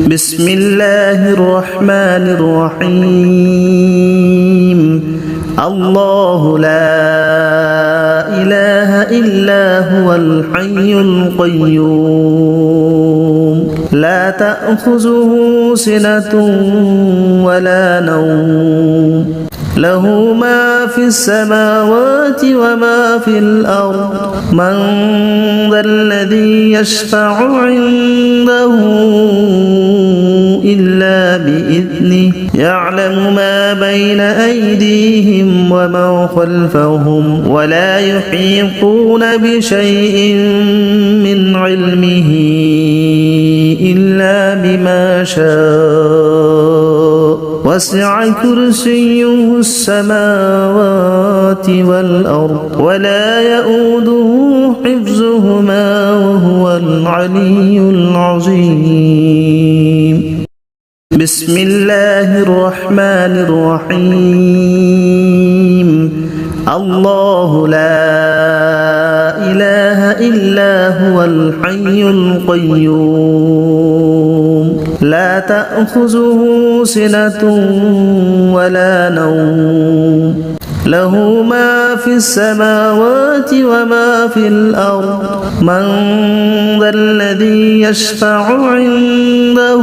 بسم الله الرحمن الرحيم الله لا إله إلا هو الحي القيوم لا تأخذه سنة ولا نوم له ما في السماوات وما في الأرض من ذا الذي يشفع عنده إلا بإذنه يعلم ما بين أيديهم وما خلفهم ولا يحيطون بشيء من علمه إلا بما شاء وسع كرسيه السماوات والأرض ولا يؤوده حفظهما وهو العلي العظيم بسم الله الرحمن الرحيم الله لا إله إلا هو الحي القيوم لا تأخذه سنة ولا نوم له ما في السماوات وما في الأرض من ذا الذي يشفع عنده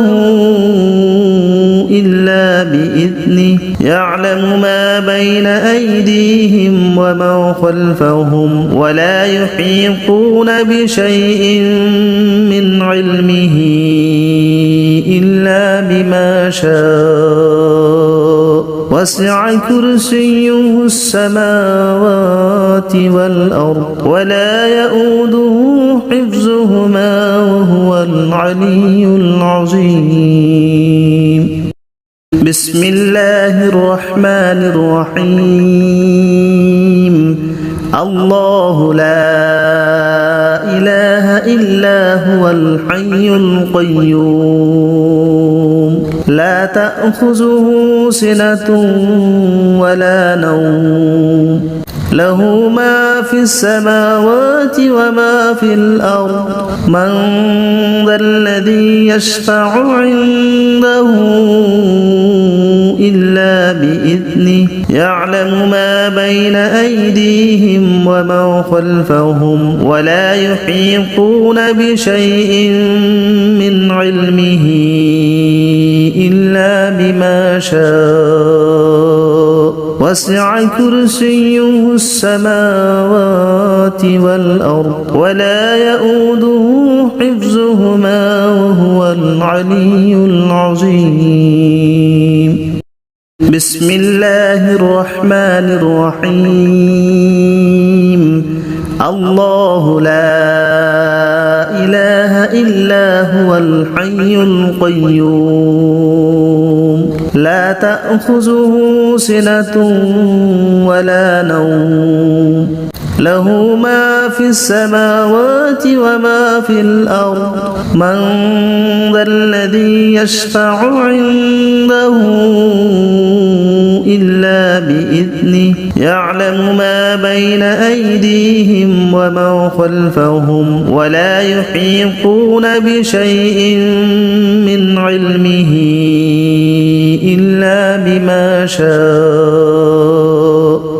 إلا بإذنه يعلم ما بين أيديهم وما خلفهم ولا يحيطون بشيء من علمه إلا بما شاء وسع كرسيه السماوات والأرض ولا يؤوده حفظهما وهو العلي العظيم بسم الله الرحمن الرحيم الله لا إله إلا هو الحي القيوم لا تأخذه سنة ولا نوم له ما في السماوات وما في الأرض من ذا الذي يشفع عنده إلا بإذنه يعلم ما بين أيديهم وما خلفهم ولا يحيطون بشيء من علمه إلا بما شاء وسع كرسيه السماوات والأرض ولا يؤوده حفظهما وهو العلي العظيم بسم الله الرحمن الرحيم الله لا إله إلا هو الحي القيوم لا تأخذه سنة ولا نوم له ما في السماوات وما في الأرض من ذا الذي يشفع عنده إلا بإذنه يعلم ما بين أيديهم وما خلفهم ولا يحيطون بشيء من علمه إلا بما شاء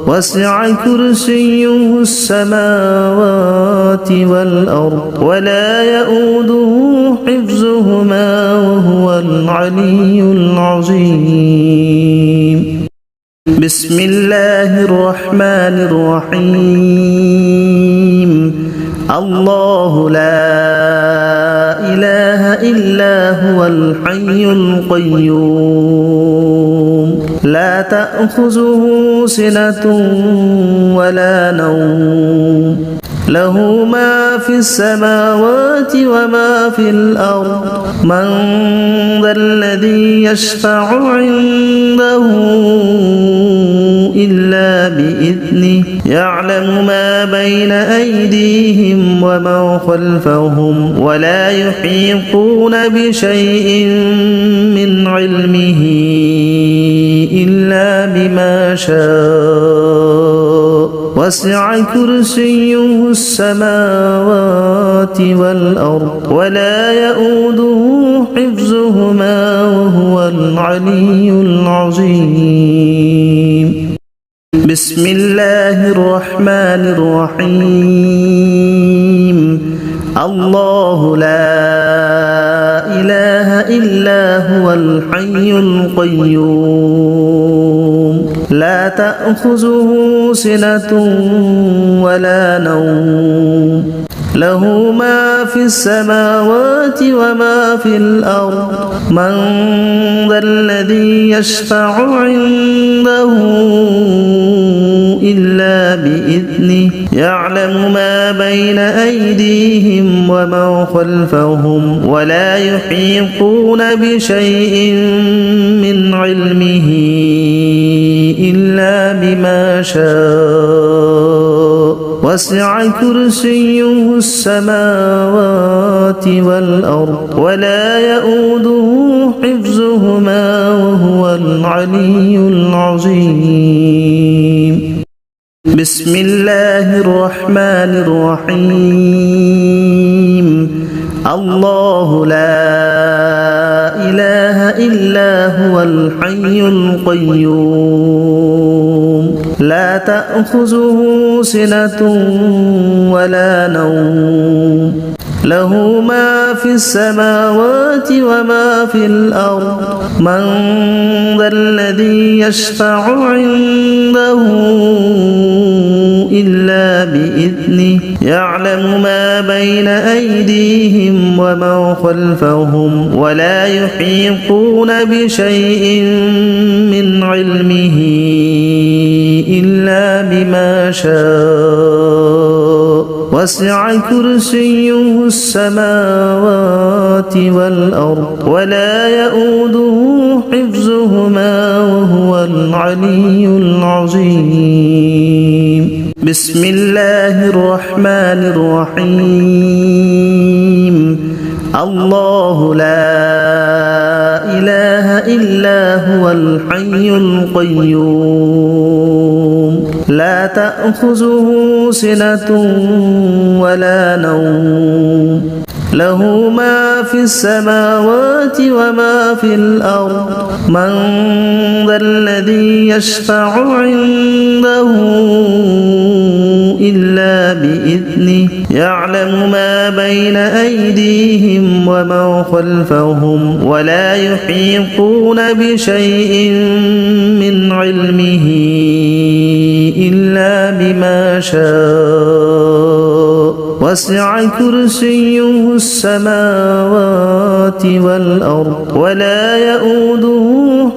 وسع كرسيه السماوات والأرض ولا يؤوده حفظهما وهو العلي العظيم بسم الله الرحمن الرحيم الله لا إله إلا هو الحي القيوم لا تأخذه سنة ولا نوم له ما في السماوات وما في الأرض من ذا الذي يشفع عنده إلا بإذنه يعلم ما بين أيديهم وما خلفهم ولا يحيطون بشيء من علمه إلا بما شاء وسع كرسيه السماوات والأرض ولا يؤوده حفظهما وهو العلي العظيم بسم الله الرحمن الرحيم الله لا إله إلا هو الحي القيوم لا تأخذه سنة ولا نوم له ما في السماوات وما في الأرض من ذا الذي يشفع عنده إلا بإذنه يعلم ما بين أيديهم وما خلفهم ولا يحيطون بشيء من علمه إلا بما شاء وسع كرسيه السماوات والأرض ولا يؤوده حفظهما وهو العلي العظيم بسم الله الرحمن الرحيم الله لا إله إلا هو الحي القيوم لا تأخذه سنة ولا نوم له ما في السماوات وما في الأرض من ذا الذي يشفع عنده إلا بإذنه يعلم ما بين أيديهم وما خلفهم ولا يحيطون بشيء من علمه إلا بما شاء وسع كرسيه السماوات والأرض ولا يؤوده حفظهما وهو العلي العظيم بسم الله الرحمن الرحيم الله لا إله إلا هو الحي القيوم لا تأخذه سنة ولا نوم له ما في السماوات وما في الأرض من ذا الذي يشفع عنده إلا بإذنه يعلم ما بين أيديهم وما خلفهم ولا يحيطون بشيء من علمه إلا بما شاء وسع كرسيه السماوات والأرض ولا يؤوده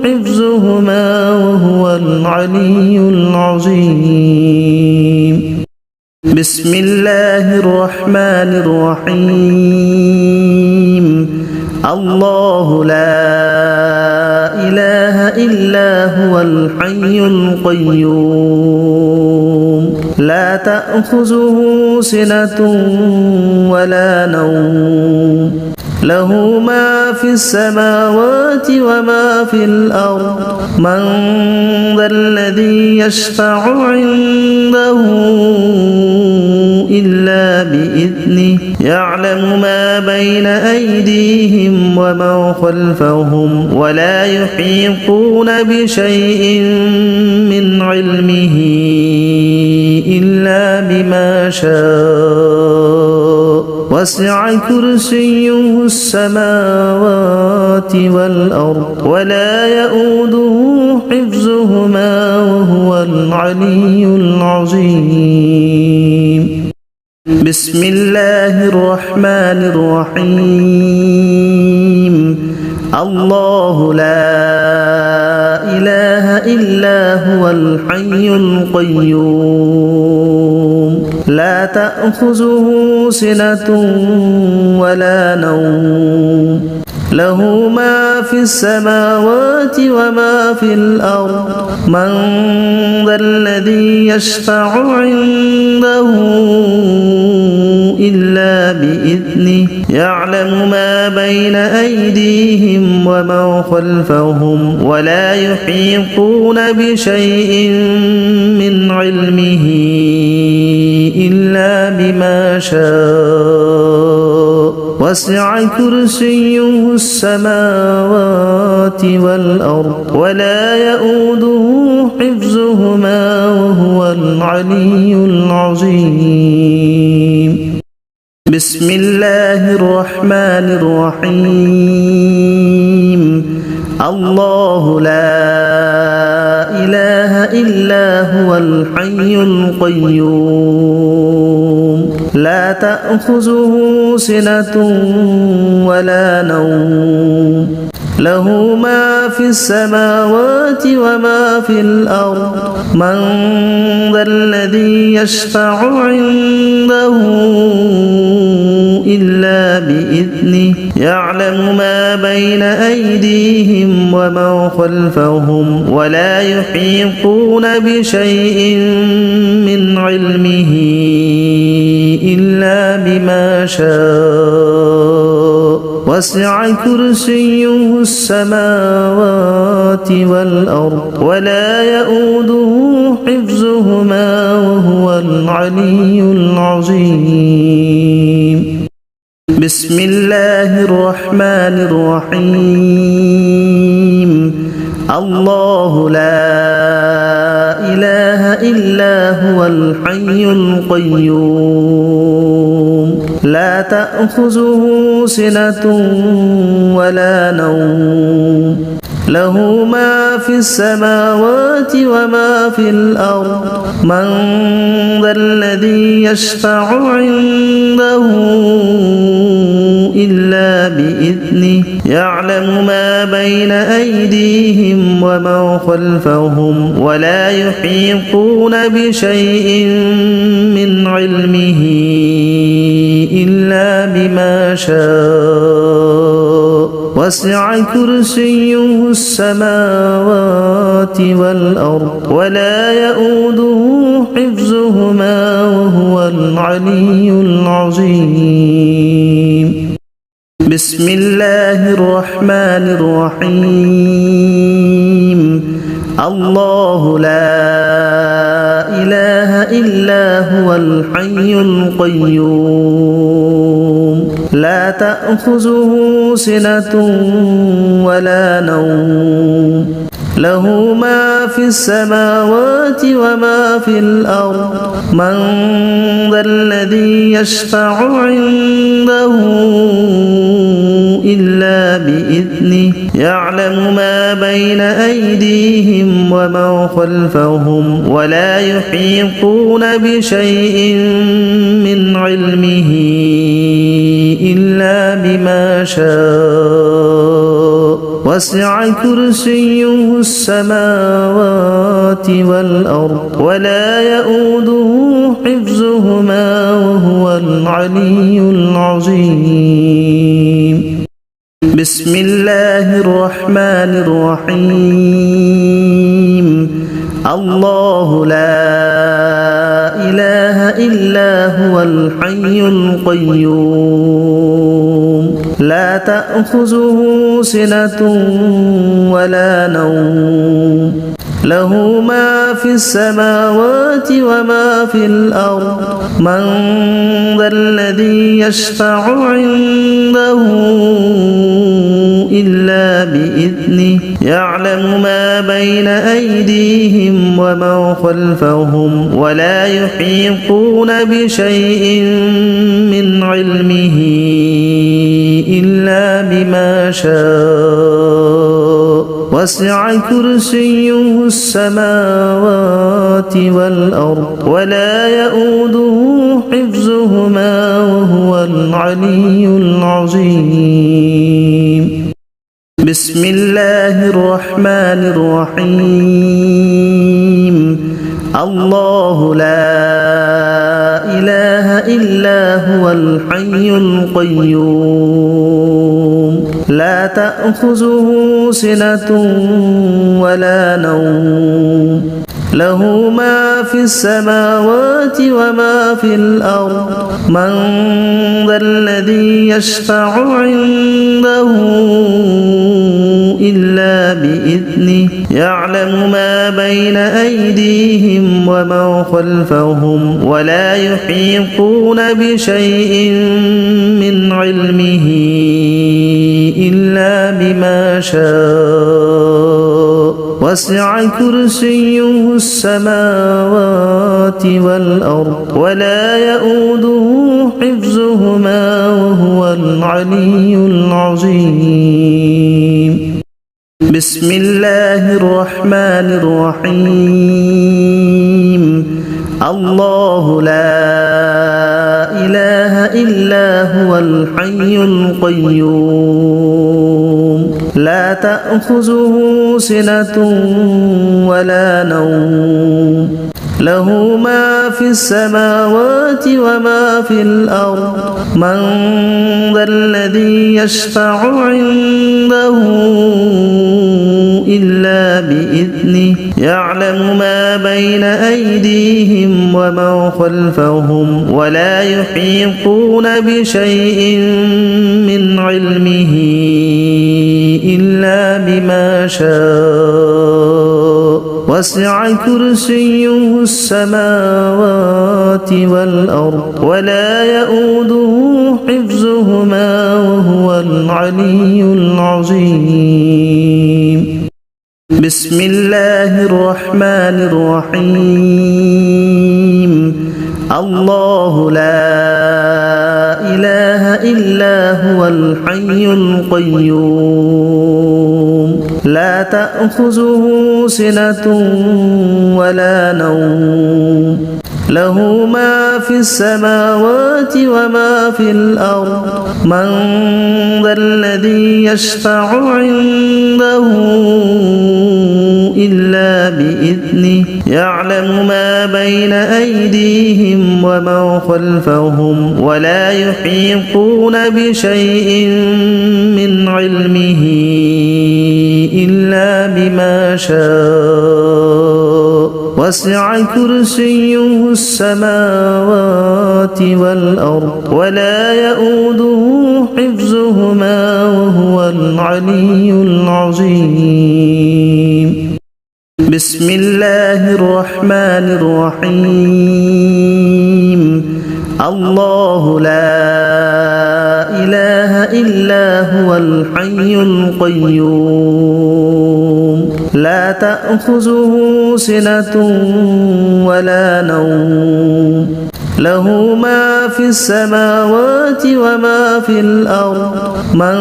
حفظهما وهو العلي العظيم بسم الله الرحمن الرحيم الله لا إله إلا هو الحي القيوم لا تأخذه سنة ولا نوم له ما في السماوات وما في الأرض من ذا الذي يشفع عنده إلا بإذنه يعلم ما بين أيديهم وما خلفهم ولا يحيطون بشيء من علمه إلا بما شاء وسع كرسيه السماوات والأرض ولا يؤوده حفظهما وهو العلي العظيم بسم الله الرحمن الرحيم الله لا إله إلا هو الحي القيوم لا تأخذه سنة ولا نوم له ما في السماوات وما في الأرض من ذا الذي يشفع عنده إلا بإذنه يعلم ما بين أيديهم وما خلفهم ولا يحيطون بشيء من علمه إلا بما شاء وسع كرسيه السماوات والأرض ولا يؤوده حفظهما وهو العلي العظيم بسم الله الرحمن الرحيم الله لا إله إلا هو الحي القيوم لا تأخذه سنة ولا نوم له ما في السماوات وما في الأرض من ذا الذي يشفع عنده إلا بإذنه يعلم ما بين أيديهم وما خلفهم ولا يحيطون بشيء من علمه إلا بما شاء وسع كرسيه السماوات والأرض ولا يؤوده حفظهما وهو العلي العظيم بسم الله الرحمن الرحيم الله لا إله إلا هو الحي القيوم لا تأخذه سنة ولا نوم له ما في السماوات وما في الأرض من ذا الذي يشفع عنده إلا بإذنه يعلم ما بين أيديهم وما خلفهم ولا يحيطون بشيء من علمه إلا بما شاء وسع كرسيه السماوات والأرض ولا يؤوده حفظهما وهو العلي العظيم بسم الله الرحمن الرحيم الله لا إله إلا هو الحي القيوم لا تأخذه سنة ولا نوم له ما في السماوات وما في الأرض من ذا الذي يشفع عنده إلا بإذنه يعلم ما بين أيديهم وما خلفهم ولا يحيطون بشيء من علمه إلا بما شاء وسع كرسيه السماوات والأرض ولا يؤوده حفظهما وهو العلي العظيم بسم الله الرحمن الرحيم الله لا إله إلا هو الحي القيوم لا تأخذه سنة ولا نوم له ما في السماوات وما في الأرض من ذا الذي يشفع عنده إلا بإذنه يعلم ما بين أيديهم وما خلفهم ولا يحيطون بشيء من علمه إلا بما شاء وسع كرسيه السماوات والأرض ولا يؤوده حفظهما وهو العلي العظيم بسم الله الرحمن الرحيم الله لا إله إلا هو الحي القيوم لا تأخذه سنة ولا نوم له ما في السماوات وما في الأرض من ذا الذي يشفع عنده إلا بإذنه يعلم ما بين أيديهم وما خلفهم ولا يحيطون بشيء من علمه إلا بما شاء وسع كرسيه السماوات والأرض ولا يؤوده حفظهما وهو العلي العظيم بسم الله الرحمن الرحيم الله لا إله إلا هو الحي القيوم لا تأخذه سنة ولا نوم له ما في السماوات وما في الأرض من ذا الذي يشفع عنده إلا بإذنه يعلم ما بين أيديهم وما خلفهم ولا يحيطون بشيء من علمه إلا بما شاء وسع كرسيه السماوات والأرض ولا يؤوده حفظهما وهو العلي العظيم بسم الله الرحمن الرحيم الله لا إله إلا هو الحي القيوم لا تأخذه سنة ولا نوم له ما في السماوات وما في الأرض من ذا الذي يشفع عنده إلا بإذنه يعلم ما بين أيديهم وما خلفهم ولا يحيطون بشيء من علمه إلا بما شاء وسع كرسيه السماوات والأرض ولا يؤوده حفظهما وهو العلي العظيم بسم الله الرحمن الرحيم الله لا إله إلا هو الحي القيوم لا تأخذه سنة ولا نوم له ما في السماوات وما في الأرض من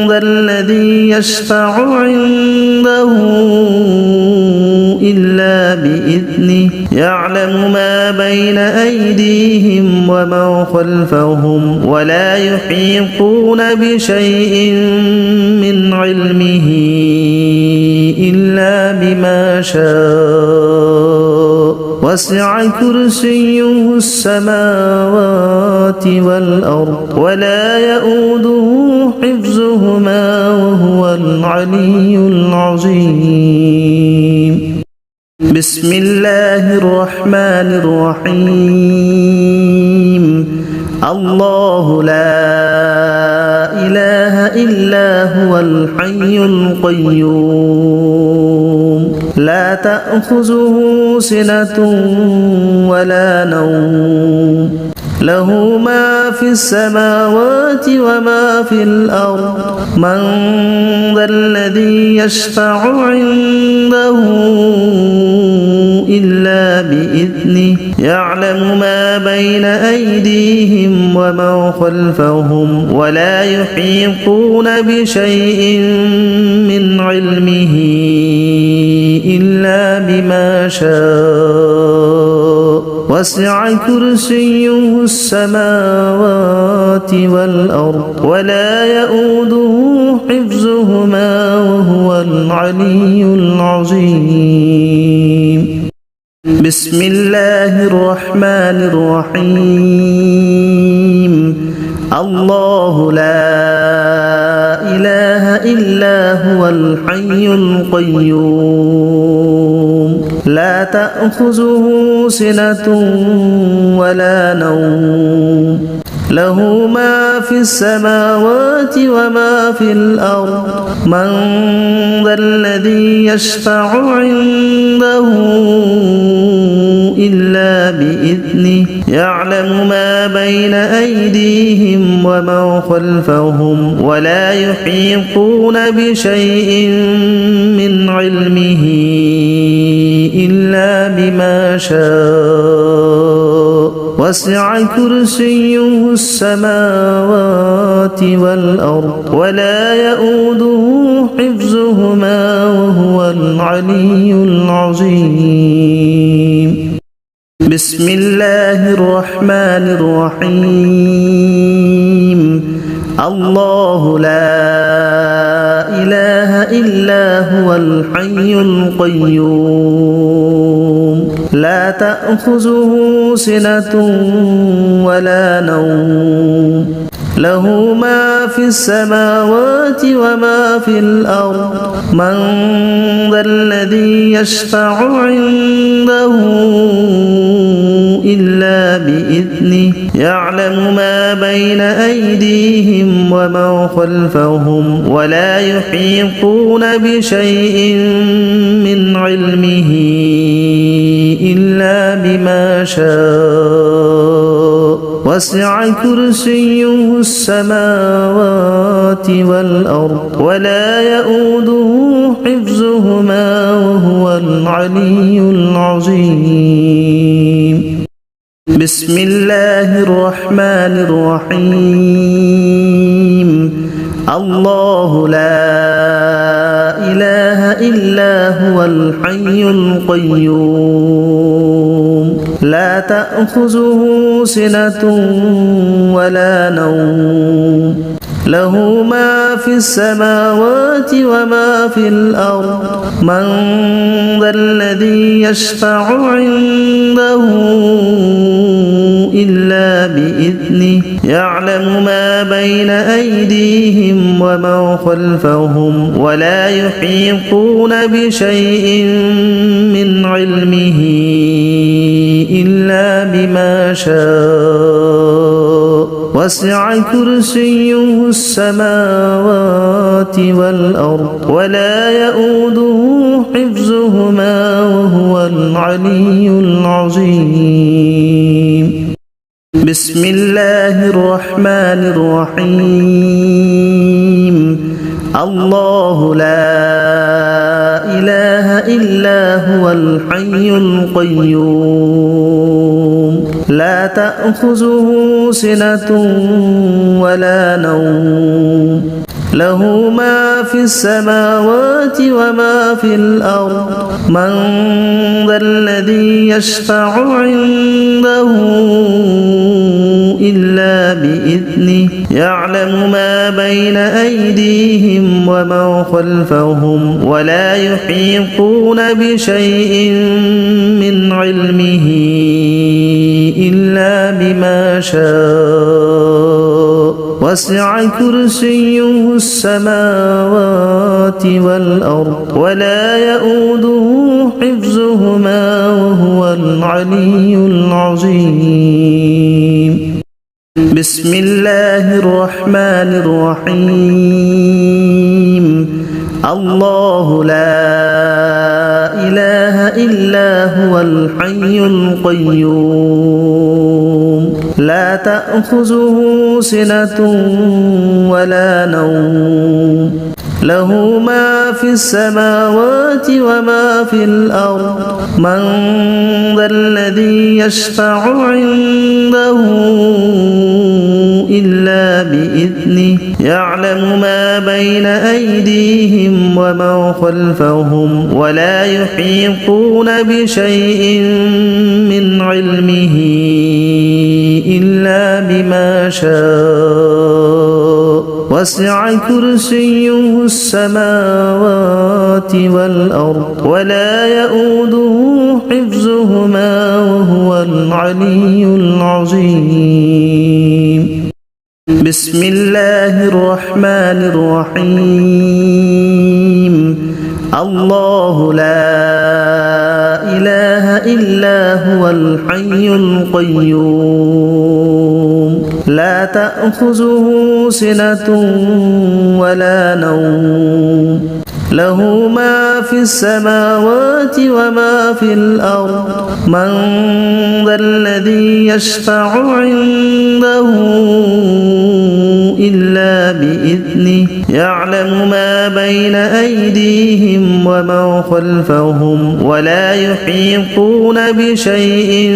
ذا الذي يشفع عنده إلا بإذنه يعلم ما بين أيديهم وما خلفهم ولا يحيطون بشيء من علمه إلا بما شاء وسع كرسيه السماوات والأرض ولا يؤوده حفظهما وهو العلي العظيم بسم الله الرحمن الرحيم الله لا إله إلا هو الحي القيوم لا تأخذه سنة ولا نوم له ما في السماوات وما في الأرض من ذا الذي يشفع عنده إلا بإذنه يعلم ما بين أيديهم وما خلفهم ولا يحيطون بشيء من علمه إلا بما شاء وسع كرسيه السماوات والأرض ولا يؤوده حفظهما وهو العلي العظيم بسم الله الرحمن الرحيم الله لا إله إلا هو الحي القيوم لا تأخذه سنة ولا نوم له ما في السماوات وما في الأرض من ذا الذي يشفع عنده إلا بإذنه يعلم ما بين أيديهم وما خلفهم ولا يحيطون بشيء من علمه إلا بما شاء وسع كرسيه السماوات والأرض ولا يؤوده حفظهما وهو العلي العظيم بسم الله الرحمن الرحيم الله لا إله إلا هو الحي القيوم لا تأخذه سنة ولا نوم له ما في السماوات وما في الأرض من ذا الذي يشفع عنده إلا بإذنه يعلم ما بين أيديهم وما خلفهم ولا يحيطون بشيء من علمه إلا بما شاء وسع كرسيه السماوات والأرض ولا يؤوده حفظهما وهو العلي العظيم بسم الله الرحمن الرحيم الله لا إله إلا هو الحي القيوم لا تأخذه سنة ولا نوم له ما في السماوات وما في الأرض من ذا الذي يشفع عنده إلا بإذنه يعلم ما بين أيديهم وما خلفهم ولا يحيطون بشيء من علمه إلا بما شاء وسع كرسيه السماوات والأرض ولا يؤوده حفظهما وهو العلي العظيم بسم الله الرحمن الرحيم الله لا إله إلا هو الحي القيوم لا تأخذه سنة ولا نوم له ما في السماوات وما في الأرض من ذا الذي يشفع عنده إلا بإذنه يعلم ما بين أيديهم وما خلفهم ولا يحيطون بشيء من علمه إلا بما شاء وسع كرسيه السماوات والأرض ولا يؤوده حفظهما وهو العلي العظيم بسم الله الرحمن الرحيم الله لا إله إلا هو الحي القيوم لا تأخذه سنة ولا نوم له ما في السماوات وما في الأرض من ذا الذي يشفع عنده إلا بإذنه يعلم ما بين أيديهم وما خلفهم ولا يحيطون بشيء من علمه إلا بما شاء وسع كرسيه السماوات والأرض ولا يؤوده حفظهما وهو العلي العظيم بسم الله الرحمن الرحيم الله لا إله إلا هو الحي القيوم لا تأخذه سنة ولا نوم له ما في السماوات وما في الأرض من ذا الذي يشفع عنده إلا بإذنه يعلم ما بين أيديهم وما خلفهم ولا يحيطون بشيء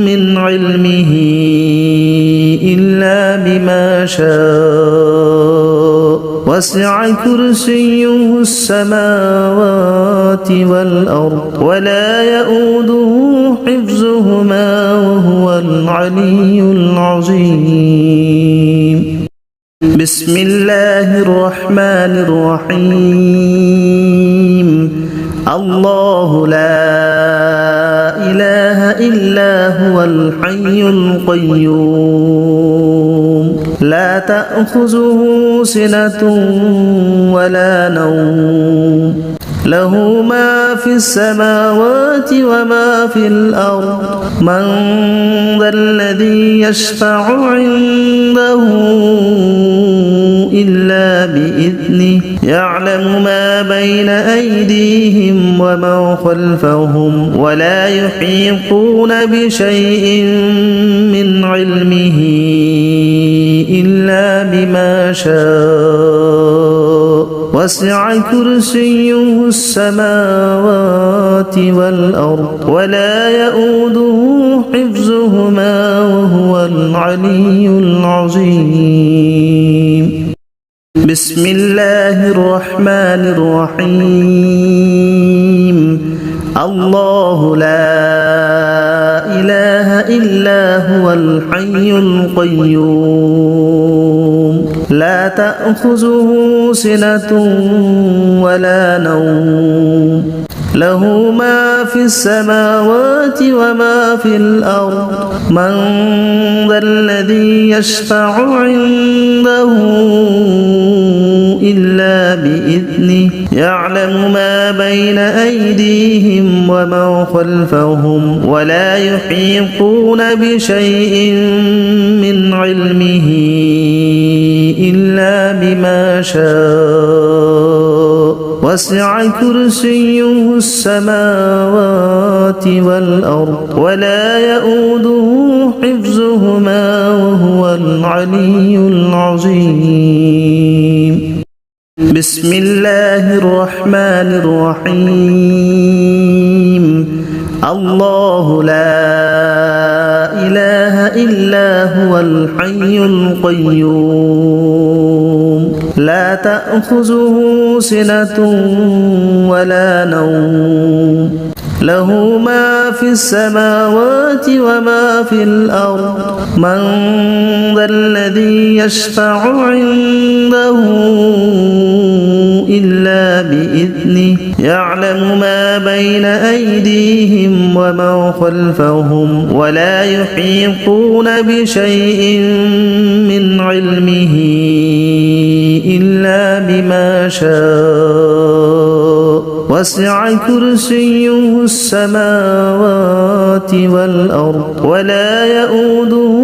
من علمه إلا بما شاء وسع كرسيه السماوات والأرض ولا يؤوده حفظهما وهو العلي العظيم بسم الله الرحمن الرحيم الله لا إله إلا هو الحي القيوم لا تأخذه سنة ولا نوم له ما في السماوات وما في الأرض من ذا الذي يشفع عنده إلا بإذنه يعلم ما بين أيديهم وما خلفهم ولا يحيطون بشيء من علمه إلا بما شاء وسع كرسيه السماوات والأرض ولا يؤوده حفظهما وهو العلي العظيم بسم الله الرحمن الرحيم الله لا إله إلا هو الحي القيوم لا تأخذه سنة ولا نوم له ما في السماوات وما في الأرض من ذا الذي يشفع عنده إلا بإذنه يعلم ما بين أيديهم وما خلفهم ولا يحيطون بشيء من علمه إلا بما شاء وسع كرسيه السماوات والأرض ولا يؤوده حفظهما وهو العلي العظيم بسم الله الرحمن الرحيم الله لا إله إلا هو الحي القيوم لا تأخذه سنة ولا نوم له ما في السماوات وما في الأرض من ذا الذي يشفع عنده إلا بإذنه يعلم ما بين أيديهم وما خلفهم ولا يحيطون بشيء من علمه إلا بما شاء وسع كرسيه السماوات والأرض ولا يؤوده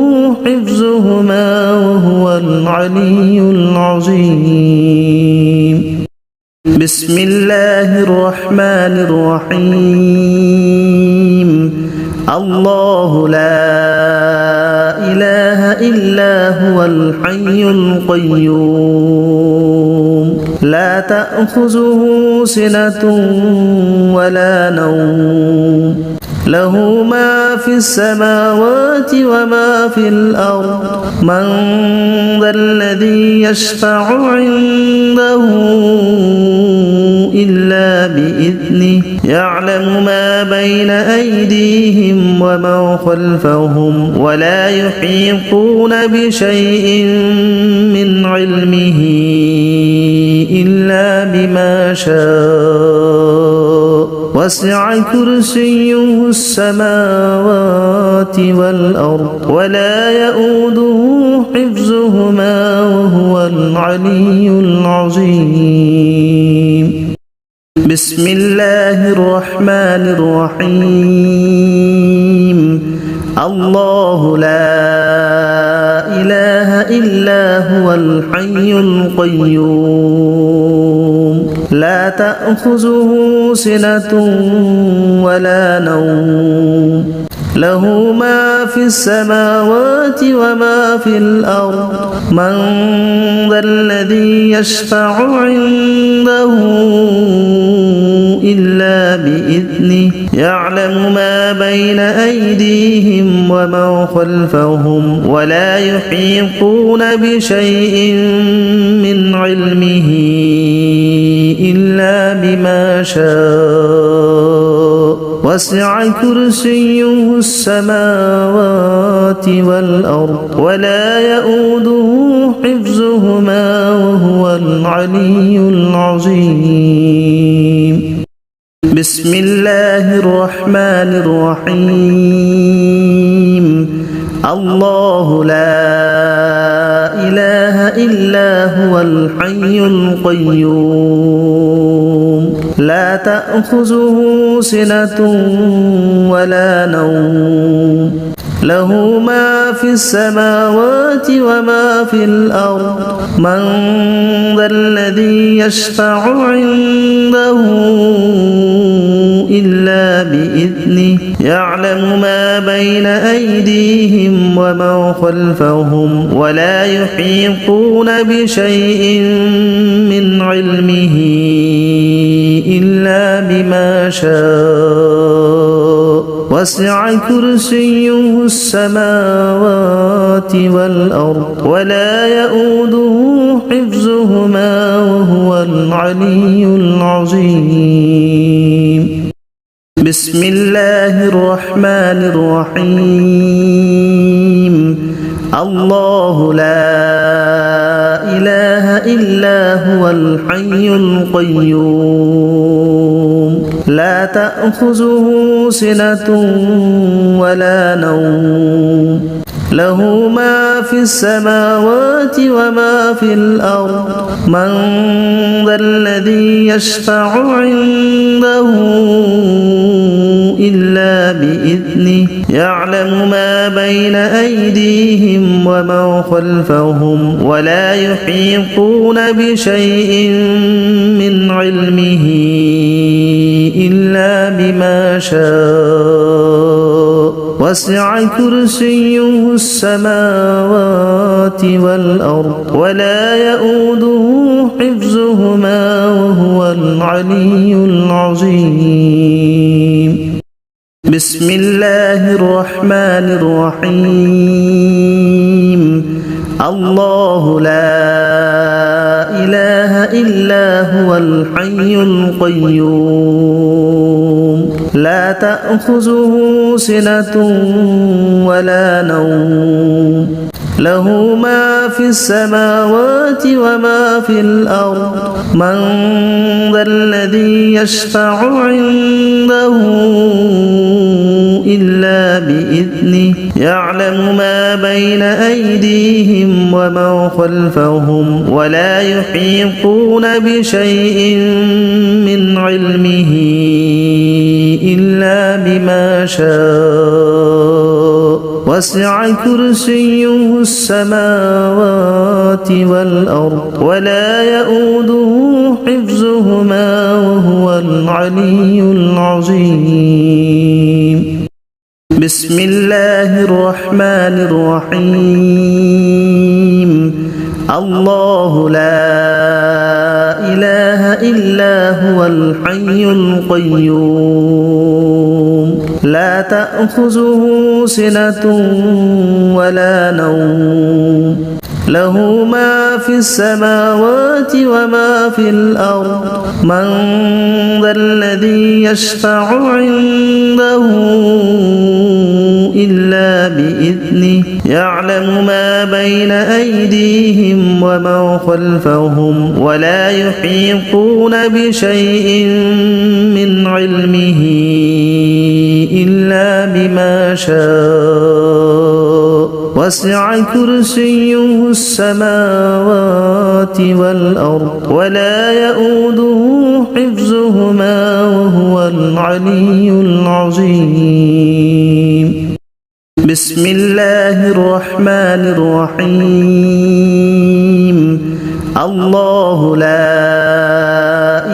حفظهما وهو العلي العظيم بسم الله الرحمن الرحيم الله لا إله إلا هو الحي القيوم لا تأخذه سنة ولا نوم له ما في السماوات وما في الأرض من ذا الذي يشفع عنده إلا بإذنه يعلم ما بين أيديهم وما خلفهم ولا يحيطون بشيء من علمه إلا بما شاء وسع كرسيه السماوات والأرض ولا يؤوده حفظهما وهو العلي العظيم بسم الله الرحمن الرحيم الله لا إله إلا هو الحي القيوم لا تأخذه سنة ولا نوم له ما في السماوات وما في الأرض من ذا الذي يشفع عنده إلا بإذنه يعلم ما بين أيديهم وما خلفهم ولا يحيطون بشيء من علمه إلا بما شاء وسع كرسيه السماوات والأرض ولا يؤوده حفظهما وهو العلي العظيم بسم الله الرحمن الرحيم الله لا إله إلا هو الحي القيوم لا تأخذه سنة ولا نوم له ما في السماوات وما في الأرض من ذا الذي يشفع عنده إلا بإذنه يعلم ما بين أيديهم وما خلفهم ولا يحيطون بشيء من علمه إلا بما شاء وسع كرسيه السماوات والأرض ولا يؤوده حفظهما وهو العلي العظيم بسم الله الرحمن الرحيم الله لا إله إلا هو الحي القيوم لا تأخذه سنة ولا نوم له ما في السماوات وما في الأرض من ذا الذي يشفع عنده إلا بإذنه يعلم ما بين أيديهم وما خلفهم ولا يحيطون بشيء من علمه إلا بما شاء وسع كرسيه السماوات والأرض ولا يؤوده حفظهما وهو العلي العظيم بسم الله الرحمن الرحيم الله لا إله إلا هو الحي القيوم لا تأخذه سنة ولا نوم له ما في السماوات وما في الأرض من ذا الذي يشفع عنده إلا بإذنه يعلم ما بين أيديهم وما خلفهم ولا يحيطون بشيء من علمه إلا بما شاء وسع كرسيه السماوات السماوات والأرض ولا يؤوده حفظهما وهو العلي العظيم بسم الله الرحمن الرحيم الله لا إله إلا هو الحي القيوم لا تأخذه سنة ولا نوم له ما في السماوات وما في الأرض من ذا الذي يشفع عنده إلا بإذنه يعلم ما بين أيديهم وما خلفهم ولا يحيطون بشيء من علمه إلا بما شاء وهو العلي العظيم بسم الله الرحمن الرحيم الله لا إله إلا هو الحي القيوم لا تأخذه سنة ولا نوم له ما في السماوات وما في الأرض من ذا الذي يشفع عنده إلا بإذنه يعلم ما بين أيديهم وما خلفهم ولا يحيطون بشيء من علمه إلا بما شاء وسع كرسيه السماوات والأرض ولا يؤوده حفظهما العلي العظيم. بسم الله الرحمن الرحيم. الله لا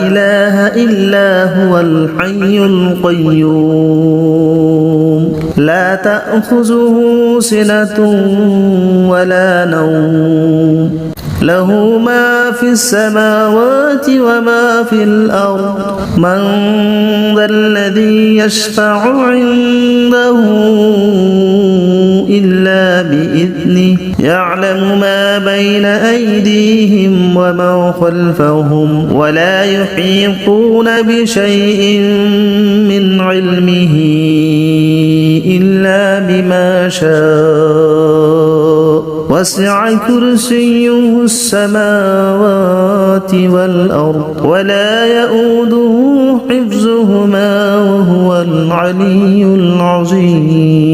إله إلا هو الحي القيوم لا تأخذه سنة ولا نوم له ما في السماوات وما في الأرض من ذا الذي يشفع عنده إلا بإذنه يعلم ما بين أيديهم وما خلفهم ولا يحيطون بشيء من علمه إلا بما شاء وسع كرسيه السماوات والأرض ولا يؤوده حفظهما وهو العلي العظيم.